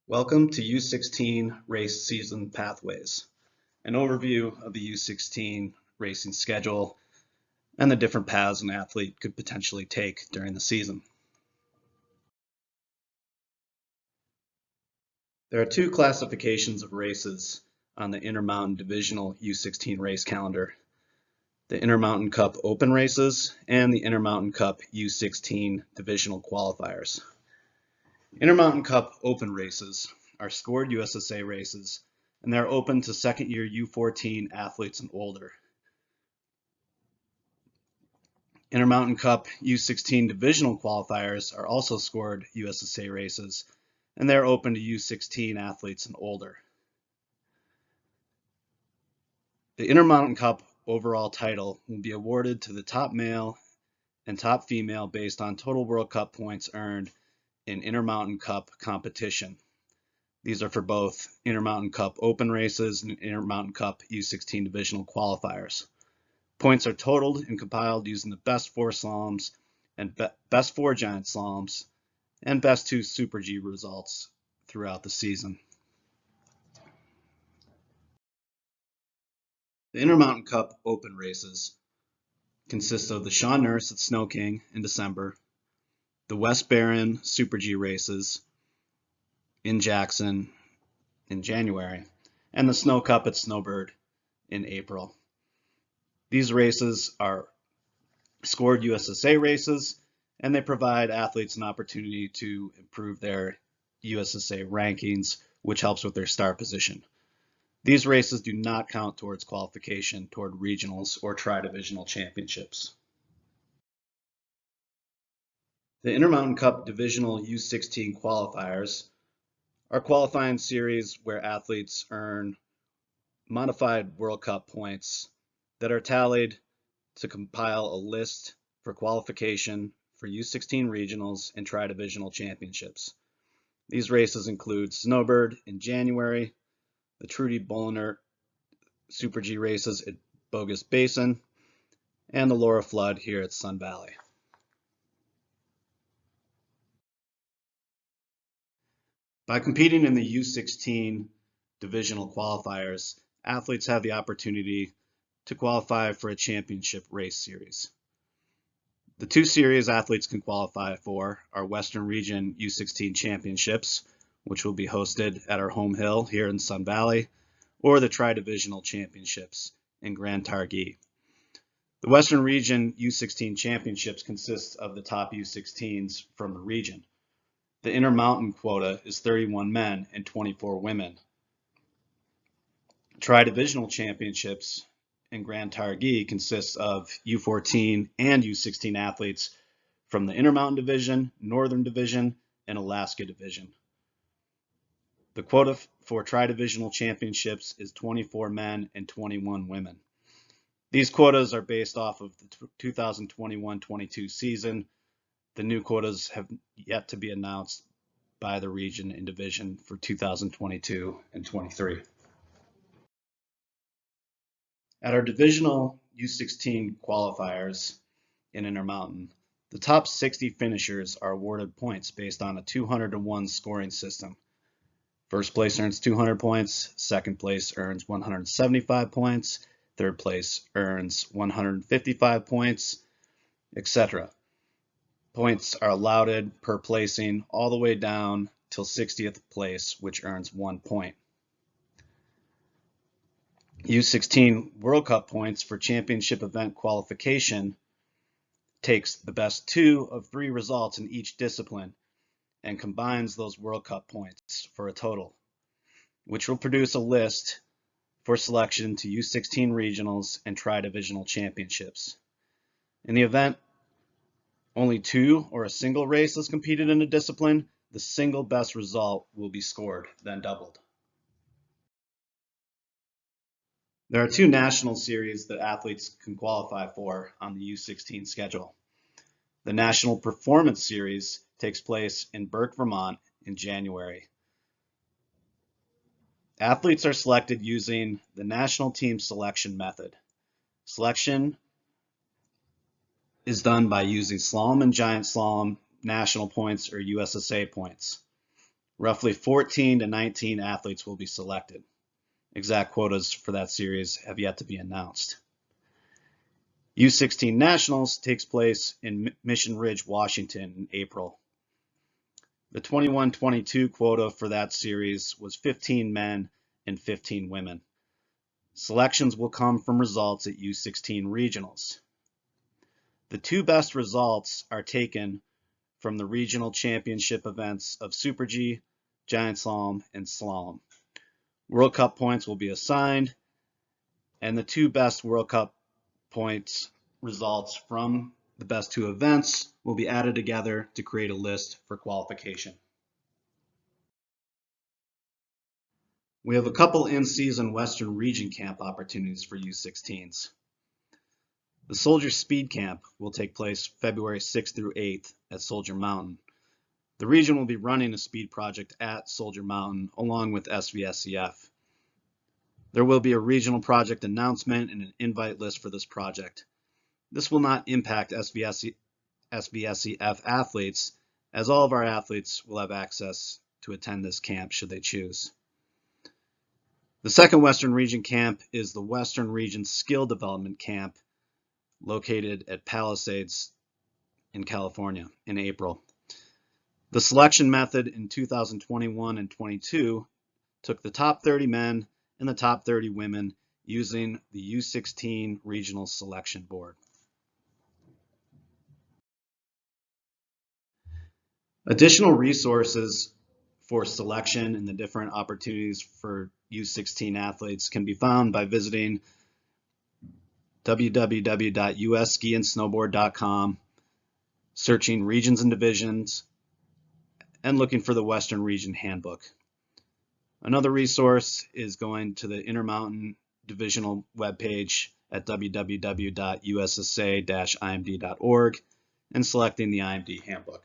Welcome to U16 Race Season Pathways, an overview of the U16 racing schedule and the different paths an athlete could potentially take during the season. There are two classifications of races on the Intermountain Divisional U16 race calendar: the Intermountain Cup Open races and the Intermountain Cup U16 Divisional qualifiers. Intermountain Cup Open races are scored USSA races, and they're open to second-year U14 athletes and older. Intermountain Cup U16 divisional qualifiers are also scored USSA races, and they're open to U16 athletes and older. The Intermountain Cup overall title will be awarded to the top male and top female based on total World Cup points earned in Intermountain Cup competition. These are for both Intermountain Cup Open races and Intermountain Cup U16 divisional qualifiers. Points are totaled and compiled using the best 4 slaloms and best 4 giant slaloms and best 2 Super G results throughout the season. The Intermountain Cup Open races consist of the Sean Nurse at Snow King in December, the West Barron Super G races in Jackson in January, and the Snow Cup at Snowbird in April. These races are scored USSA races, and they provide athletes an opportunity to improve their USSA rankings, which helps with their start position. These races do not count towards qualification toward regionals or tri-divisional championships. The Intermountain Cup Divisional U16 qualifiers are qualifying series where athletes earn modified World Cup points that are tallied to compile a list for qualification for U16 regionals and tri-divisional championships. These races include Snowbird in January, the Trudy Bolliner Super G races at Bogus Basin, and the Laura Flood here at Sun Valley. By competing in the U16 divisional qualifiers, athletes have the opportunity to qualify for a championship race series. The 2 series athletes can qualify for are Western Region U16 Championships, which will be hosted at our home hill here in Sun Valley, or the Tri-Divisional Championships in Grand Targhee. The Western Region U16 Championships consists of the top U16s from the region. The Intermountain quota is 31 men and 24 women. Tri-Divisional Championships in Grand Targhee consists of U14 and U16 athletes from the Intermountain Division, Northern Division, and Alaska Division. The quota for Tri-Divisional Championships is 24 men and 21 women. These quotas are based off of the 2021-22 season. The new quotas have yet to be announced by the region and division for 2022 and 23. At our divisional U16 qualifiers in Intermountain, the top 60 finishers are awarded points based on a 200-to-1 scoring system. First place earns 200 points, second place earns 175 points, third place earns 155 points, etc. Points are allotted per placing all the way down till 60th place, which earns 1 point. U16 World Cup points for championship event qualification takes the best 2 of 3 results in each discipline and combines those World Cup points for a total, which will produce a list for selection to U16 regionals and tri-divisional championships. In the event only 2 or a single race is competed in a discipline, the single best result will be scored, then doubled. There are 2 national series that athletes can qualify for on the U16 schedule. The National Performance Series takes place in Burke, Vermont in January. Athletes are selected using the national team selection method. Selection is done by using slalom and giant slalom national points or USSA points. Roughly 14 to 19 athletes will be selected. Exact quotas for that series have yet to be announced. U16 Nationals takes place in Mission Ridge, Washington in April. The 21-22 quota for that series was 15 men and 15 women. Selections will come from results at U16 regionals. The two best results are taken from the regional championship events of Super G, Giant Slalom, and Slalom. World Cup points will be assigned, and the two best World Cup points results from the best two events will be added together to create a list for qualification. We have a couple in-season Western Region Camp opportunities for U16s. The Soldier Speed Camp will take place February 6th through 8th at Soldier Mountain. The region will be running a speed project at Soldier Mountain along with SVSCF. There will be a regional project announcement and an invite list for this project. This will not impact SVSCF athletes, as all of our athletes will have access to attend this camp should they choose. The second Western Region Camp is the Western Region Skill Development Camp located at Palisades in California in April. The selection method in 2021 and 22 took the top 30 men and the top 30 women using the U16 Regional Selection Board. Additional resources for selection and the different opportunities for U16 athletes can be found by visiting www.usskiandsnowboard.com, searching regions and divisions, and looking for the Western Region Handbook. Another resource is going to the Intermountain Divisional webpage at www.ussa-imd.org and selecting the IMD Handbook.